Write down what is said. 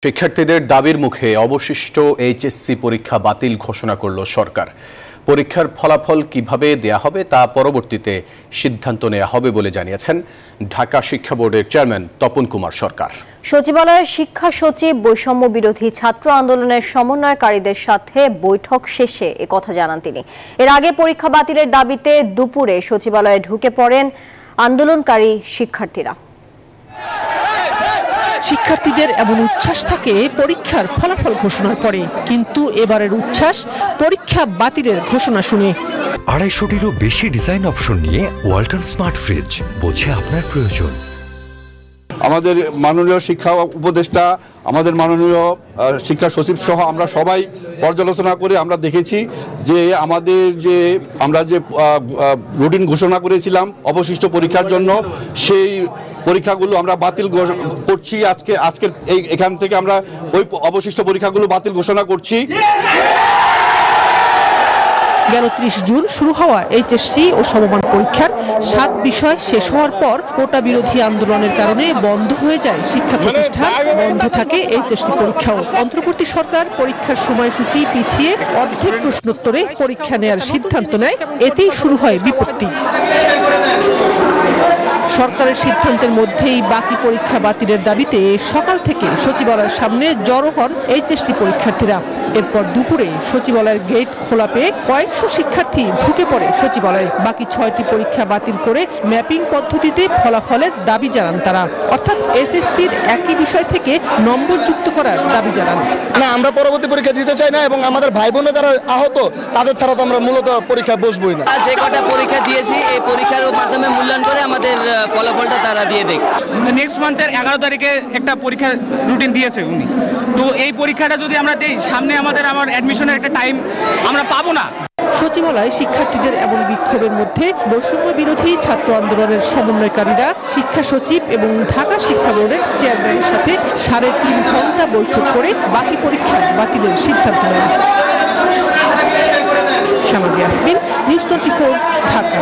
শিক্ষার্থীদের দাবির মুখে অবশিষ্ট এইচএসসি পরীক্ষা বাতিল ঘোষণা করল সরকার। পরীক্ষার ফলাফল কিভাবে দেয়া হবে তা পরবর্তীতে সিদ্ধান্ত নেওয়া হবে বলে জানিয়েছেন ঢাকা শিক্ষা বোর্ডের চেয়ারম্যান তপন কুমার সরকার। সচিবালয়ের শিক্ষা সচিব বৈষম্য বিরোধী ছাত্র আন্দোলনের সমন্বয়কারীদের সাথে বৈঠক শেষে একথা জানান তিনি। এর আগে পরীক্ষা বাতিলের দাবিতে দুপুরে সচিবালয়ে ঢুকে পড়েন আন্দোলনকারী শিক্ষার্থীরা। শিক্ষার্থীদের এমন উচ্ছ্বাস থাকে পরীক্ষার ফলাফল ঘোষণার পরে, কিন্তু এবারের উচ্ছ্বাস পরীক্ষা বাতিলের ঘোষণা শুনে। 250-টিরও বেশি ডিজাইন অপশন নিয়ে ওয়ালটন স্মার্ট ফ্রিজ, বোঝে আপনার প্রয়োজন। আমাদের মাননীয় শিক্ষা উপদেষ্টা, আমাদের মাননীয় শিক্ষা সচিব সহ আমরা সবাই পর্যালোচনা করে আমরা দেখেছি যে আমরা যে রুটিন ঘোষণা করেছিলাম অবশিষ্ট পরীক্ষার জন্য, সেই পরীক্ষাগুলো আমরা বাতিল করছি। আজকের এখান থেকে আমরা ওই অবশিষ্ট পরীক্ষাগুলো বাতিল ঘোষণা করছি। গেল 30 জুন শুরু হওয়া এইচএসসি ও সমমান পরীক্ষার 7 বিষয় শেষ হওয়ার পর কোটা বিরোধী আন্দোলনের কারণে বন্ধ হয়ে যায় শিক্ষা প্রতিষ্ঠান, বন্ধ থাকে এইচএসসি পরীক্ষাও। অন্তর্বর্তী সরকার পরীক্ষার সময়সূচি পিছিয়ে অর্ধেক প্রশ্নোত্তরে পরীক্ষা নেয়ার সিদ্ধান্ত নেয়, এতেই শুরু হয় বিপত্তি। সরকারের সিদ্ধান্তের মধ্যেই বাকি পরীক্ষা বাতিলের দাবিতে সকাল থেকে সচিবালয়ের সামনে জড়ো হন এইচএসসি পরীক্ষার্থীরা। এরপর দুপুরে সচিবালয়ের গেট খোলা পেয়ে কয়েকশো শিক্ষার্থী ঢুকে পড়ে সচিবালয়ে। বাকি 6টি পরীক্ষা বাতিল করে ম্যাপিং পদ্ধতিতে ফলাফলের দাবি জানান তারা, অর্থাৎ এসএসসির একই বিষয় থেকে নম্বর যুক্ত করার দাবি জানান। না, আমরা পরবর্তী পরীক্ষা দিতে চাই না এবং আমাদের ভাই বোনেরা যারা আহত তাদের ছাড়া তো আমরা মূলত পরীক্ষায় বসবই না। যে কটা পরীক্ষা দিয়েছি এই পরীক্ষার মাধ্যমে মূল্যায়ন করে আমাদের ফলাফলটা তারা দিয়ে দেয়। নেক্সট মান্থের 11 তারিখে একটা পরীক্ষা রুটিন দিয়েছে উনি, তো এই পরীক্ষাটা যদি আমরা দেই সামনে আমার অ্যাডমিশনের একটা টাইম আমরা পাবো না। সচিবালয়ে শিক্ষার্থীদের এমন বিক্ষোভের মধ্যে বৈষম্য বিরোধী ছাত্র আন্দোলনের সমন্বয়কারীরা শিক্ষা সচিব এবং ঢাকা শিক্ষা বোর্ডের চেয়ারম্যানের সাথে 3.5 ঘন্টা বৈঠক করে বাকি পরীক্ষা বাতিলের সিদ্ধান্ত নেন। শামাজি আসমিন, নিউজ 24, ঢাকা।